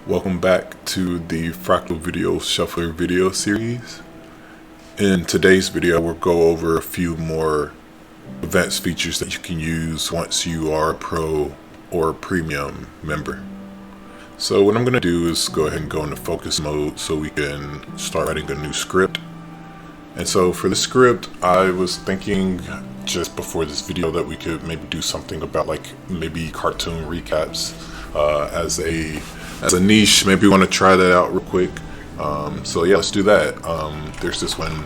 Welcome back to the Fractal Video Shufflr video series. In today's video, we'll go over a few more advanced features that you can use once you are a pro or premium member. So what I'm going to do is go ahead and go into focus mode so we can start writing a new script. And so for the script, I was thinking just before this video that we could maybe do something about like maybe cartoon recaps as a niche. Maybe we want to try that out real quick. So yeah, let's do that. There's this one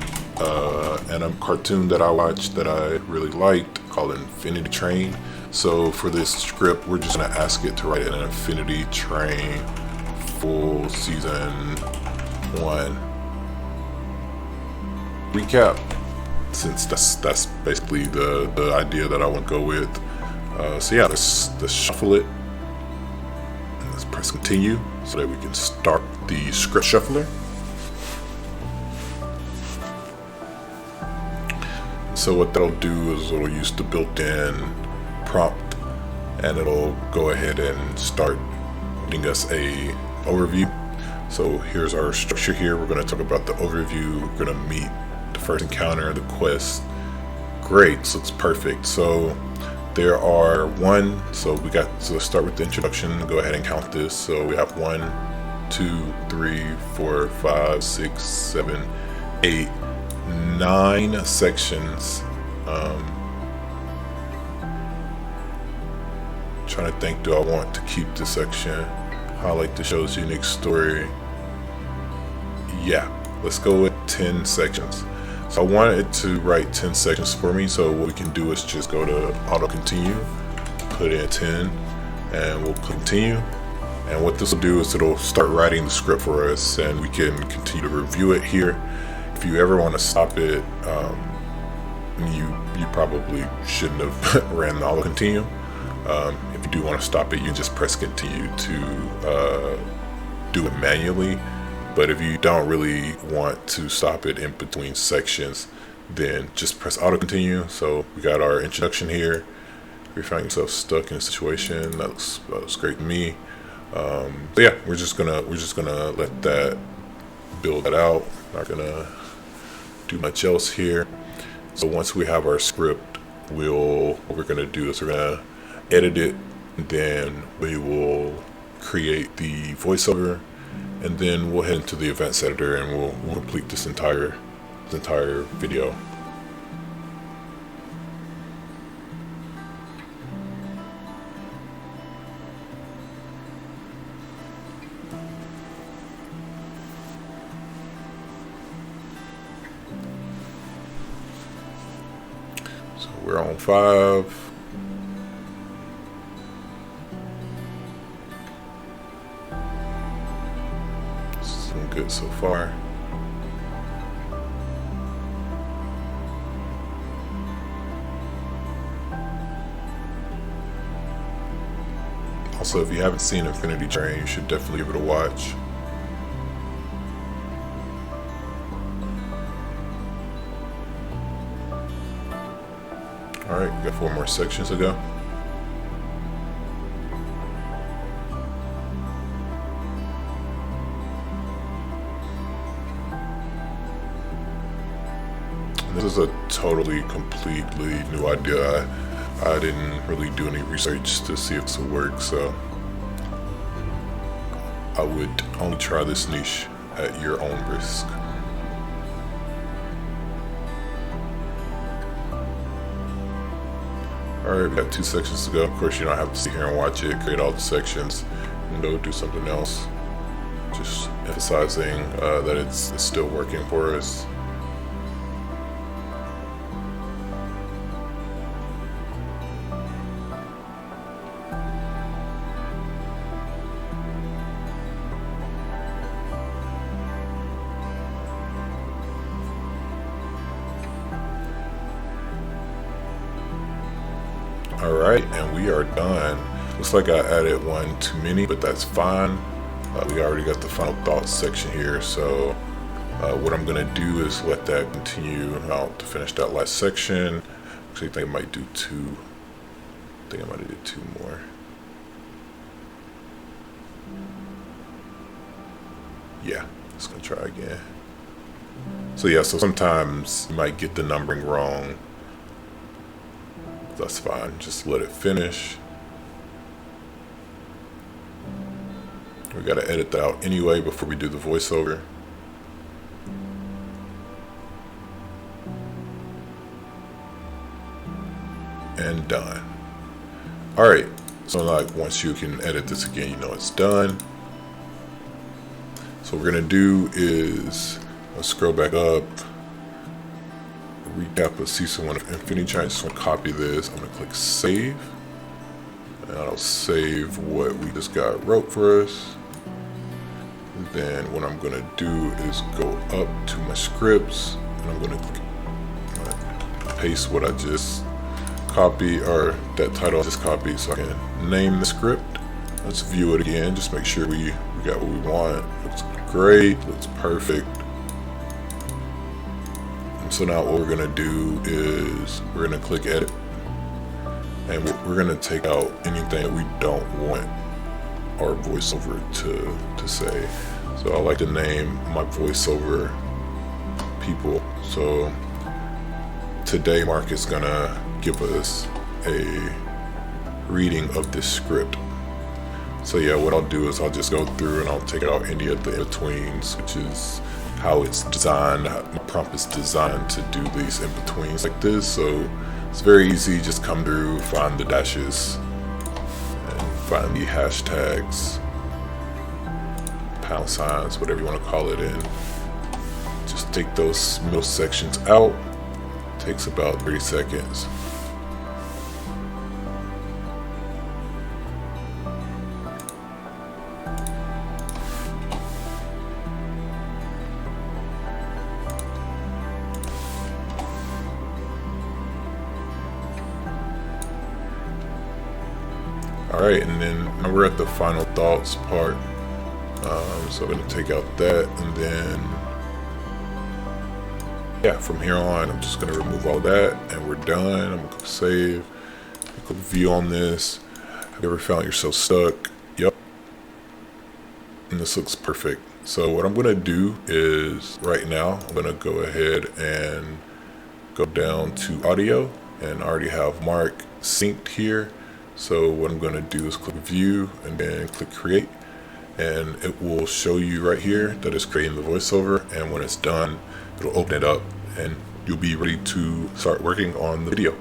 anime cartoon that I watched that I really liked called Infinity Train. So for this script, we're just gonna ask it to write an Infinity Train full season 1 recap, since that's basically the idea that I want to go with. So yeah, let's shuffle it. Let's press continue so that we can start the script shuffler. So what that'll do is it'll use the built-in prompt and it'll go ahead and start giving us a overview. So here's our structure here. We're going to talk about the overview. We're going to meet the first encounter, the quest. Great, so it's perfect. So there are so let's start with the introduction. Go ahead and count this. So we have 1, 2, 3, 4, 5, 6, 7, 8, 9 sections. Trying to think, do I want to keep this section? Highlight the show's unique story. Yeah, let's go with 10 sections. So I wanted it to write 10 sections for me, so what we can do is just go to auto continue, put in 10, and we'll continue. And what this will do is it'll start writing the script for us, and we can continue to review it here. If you ever want to stop it, you probably shouldn't have ran the auto continue. If you do want to stop it, you just press continue to do it manually. But if you don't really want to stop it in between sections, then just press auto continue. So we got our introduction here. If you find yourself stuck in a situation, that looks great to me. So yeah, we're just gonna let that build that out. Not gonna do much else here. So once we have our script, what we're gonna do is we're gonna edit it, and then we will create the voiceover. And then we'll head into the events editor and we'll complete this entire video. So we're on 5. Good so far. Also, if you haven't seen Infinity Train, you should definitely give it a watch. Alright, we got 4 more sections to go. This is a completely new idea. I didn't really do any research to see if this would work, so I would only try this niche at your own risk. Alright, we got 2 sections to go. Of course, you don't have to sit here and watch it, create all the sections, and go do something else. Just emphasizing that it's still working for us. Alright, and we are done. Looks like I added one too many, but that's fine. We already got the final thoughts section here, so what I'm going to do is let that continue out to finish that last section. Actually, I think I might do 2. I think I might have did 2 more. Yeah, just gonna try again. So yeah, so sometimes you might get the numbering wrong. That's fine, just let it finish. We gotta edit that out anyway before we do the voiceover. And done. Alright, so like once you can edit this again, you know it's done. So what we're gonna do is, let's scroll back up, recap of season 1 of Infinity Giant. I just want to copy this. I'm gonna click save, and I'll save what we just got wrote for us. And then what I'm gonna do is go up to my scripts, and I'm gonna paste what I just copied, or that title I just copied, so I can name the script. Let's view it again, just make sure we got what we want. Looks great, looks perfect. And so now what we're gonna do is we're gonna click edit, and we're gonna take out anything that we don't want our voiceover to say. So I like to name my voiceover people. So today Mark is gonna give us a reading of this script. So yeah, what I'll do is I'll just go through and I'll take out any of the in-betweens, which is how it's designed. My prompt is designed to do these in-betweens like this, so it's very easy. Just come through, find the dashes, and find the hashtags, pound signs, whatever you want to call it, in. Just take those middle sections out. Takes about 30 seconds. Alright, and then now we're at the final thoughts part. So I'm going to take out that, and then yeah, from here on I'm just going to remove all that, and we're done. I'm going to click save, click view on this. Have you ever found yourself stuck? Yep. And this looks perfect. So what I'm going to do is right now I'm going to go ahead and go down to audio, and I already have Mark synced here. So what I'm going to do is click view and then click create, and it will show you right here that it's creating the voiceover, and when it's done it'll open it up and you'll be ready to start working on the video.